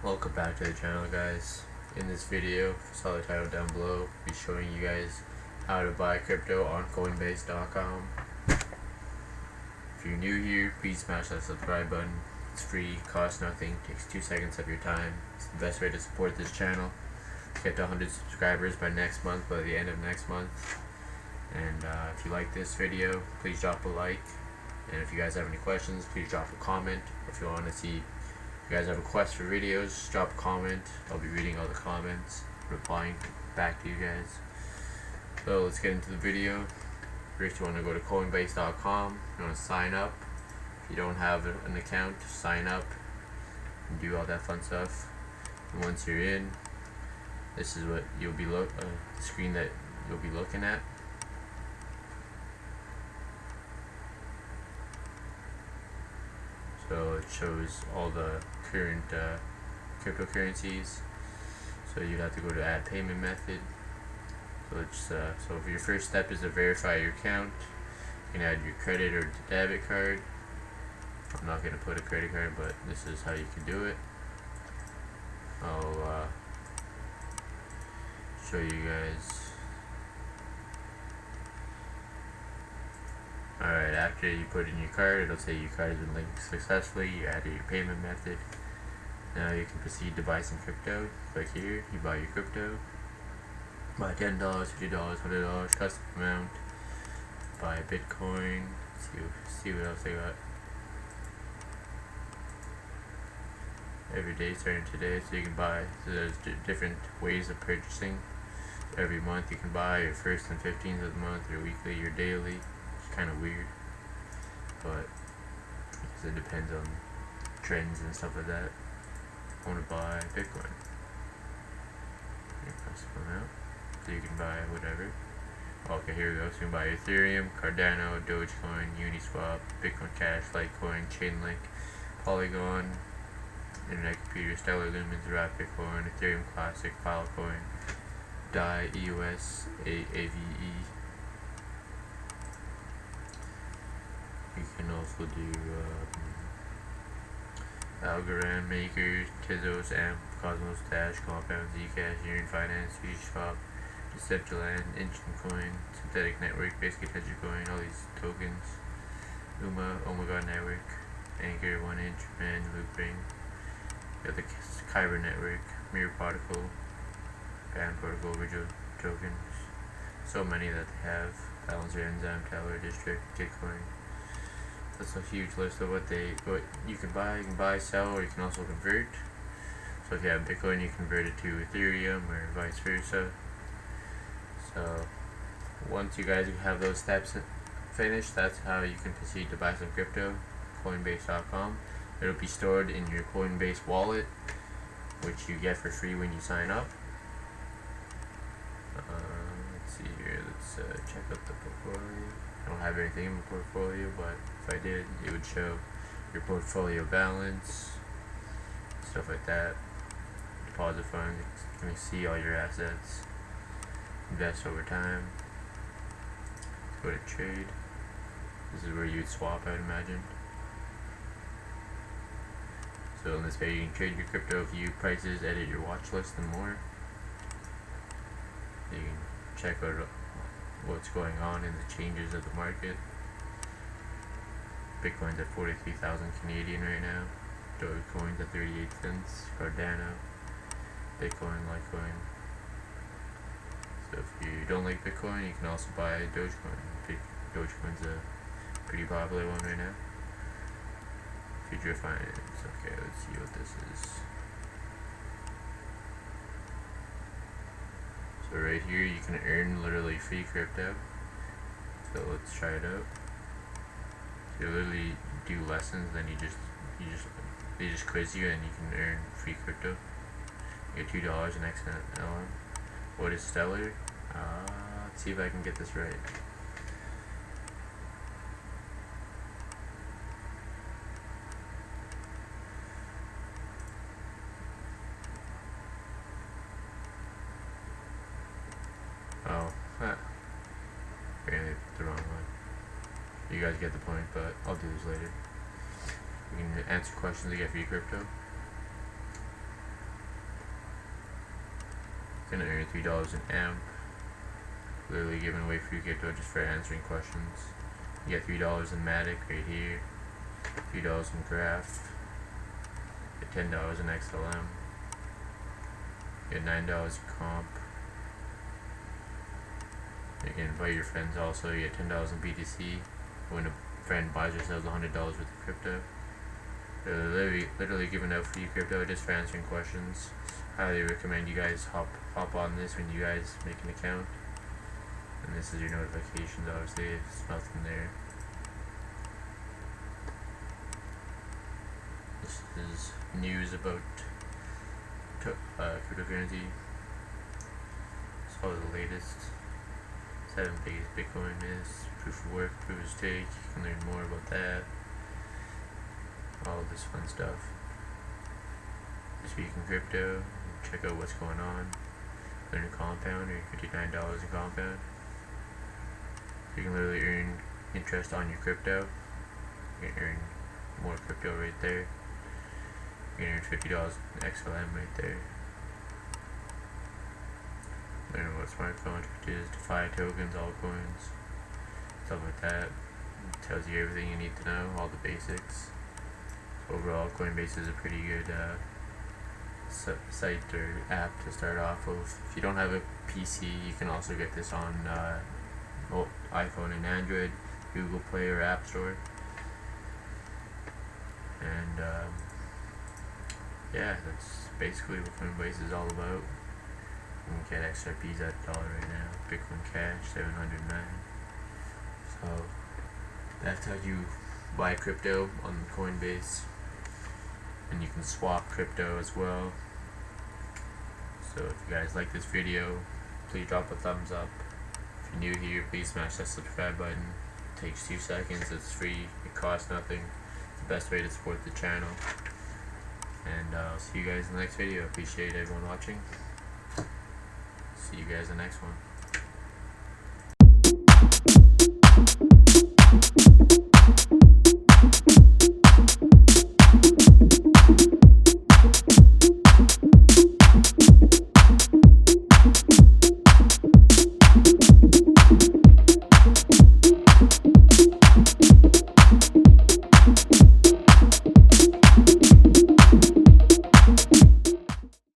Welcome back to the channel, guys. In this video, saw the title down below, I'll be showing you guys how to buy crypto on Coinbase.com. If you're new here, please smash that subscribe button. It's free, costs nothing, takes 2 seconds of your time. It's the best way to support this channel. Get to 100 subscribers by next month, by the end of next month. And if you like this video, please drop a like. And if you guys have any questions, please drop a comment. If you want to see, if you guys have requests for videos, drop a comment. I'll be reading all the comments, replying back to you guys. So let's get into the video. First, you want to go to Coinbase.com. You want to sign up. If you don't have an account, sign up and do all that fun stuff. And once you're in, this is what you'll be the screen that you'll be looking at. So it shows all the current cryptocurrencies. So you'd have to go to add payment method. So it's so if your first step is to verify your account, you can add your credit or debit card. I'm not gonna put a credit card, but this is how you can do it. I'll show you guys. Alright, after you put in your card, it'll say your card has been linked successfully. You added your payment method. Now you can proceed to buy some crypto. Click here, you buy your crypto. Buy $10, $50, $100, custom amount. Buy Bitcoin. See what else they got. Every day starting today, so you can buy. So there's different ways of purchasing. Every month you can buy your 1st and 15th of the month, your weekly, your daily. It's kind of weird, but because it depends on trends and stuff like that. I want to buy Bitcoin. You press one out, so you can buy whatever. Okay, here we go. So you can buy Ethereum, Cardano, Dogecoin, Uniswap, Bitcoin Cash, Litecoin, Chainlink, Polygon, Internet Computer, Stellar Lumens, Bitcoin, Ethereum Classic, Filecoin, DAI, EOS, AVE. You can also do Algorand, Maker, Tezos, AMP, Cosmos, Dash, Compound, Zcash, Union Finance, Uniswap, Deceptiland, Ancient Coin, Synthetic Network, Basic Attention Coin, all these tokens, Omega Network, Anchor, 1inch, Man, Loopring, got the Kyber Network, Mirror Particle, Band Protocol, Original tokens, so many that they have, Balancer, Enzyme, Teller, District, Gitcoin. That's a huge list of what you can buy. You can buy, sell, or you can also convert. So if you have Bitcoin, you convert it to Ethereum or vice versa. So once you guys have those steps finished, that's how you can proceed to buy some crypto. Coinbase.com. It'll be stored in your Coinbase wallet, which you get for free when you sign up. Let's see here. Let's check out the portfolio. I don't have anything in my portfolio, but if I did, it would show your portfolio balance, stuff like that. Deposit funds, you can see all your assets. Invest over time. Go to trade. This is where you'd swap, I'd imagine. So in this page, you can trade your crypto, view prices, edit your watch list, and more. You can check out what's going on in the changes of the market. Bitcoin's at 43,000 Canadian right now. Dogecoin's at 38 cents. Cardano, Bitcoin, Litecoin. So if you don't like Bitcoin, you can also buy Dogecoin. Dogecoin's a pretty popular one right now. Future finance. Okay, let's see what this is. So right here you can earn literally free crypto. So let's try it out. So you literally do lessons, then they just quiz you and you can earn free crypto. You get $2 an XLM. What is Stellar? Let's see if I can get this right. Oh, apparently the wrong one. You guys get the point, but I'll do this later. You can answer questions to get free crypto. Gonna earn $3 an amp. Literally giving away free crypto just for answering questions. You get $3 in Matic right here. $3 in Graph. Get $10 in XLM. Get $9 in Comp. You can invite your friends also. You get $10 in BTC. When a friend buys or sells $100 worth of crypto. They're literally giving out free crypto just for answering questions. Highly recommend you guys hop on this when you guys make an account. And this is your notifications, obviously. There's nothing there. This is news about cryptocurrency. It's all the latest. 7 biggest Bitcoin is proof of work, proof of stake. You can learn more about that. All of this fun stuff. This week in crypto. Check out what's going on. Learn a compound, or $59 in compound. You can literally earn interest on your crypto. You can earn more crypto right there. You can earn $50 in XLM right there. Learn about smart contracts, DeFi tokens, altcoins, stuff like that. It tells you everything you need to know, all the basics. So overall, Coinbase is a pretty good site or app to start off with. If you don't have a PC, you can also get this on iPhone and Android, Google Play or App Store. And yeah, that's basically what Coinbase is all about. You can get XRPs at $1 right now. Bitcoin Cash 709. So that's how you buy crypto on Coinbase, and you can swap crypto as well. So if you guys like this video, please drop a thumbs up. If you're new here, please smash that subscribe button. It takes 2 seconds. It's free. It costs nothing. It's the best way to support the channel. And I'll see you guys in the next video. Appreciate everyone watching. See you guys in the next one.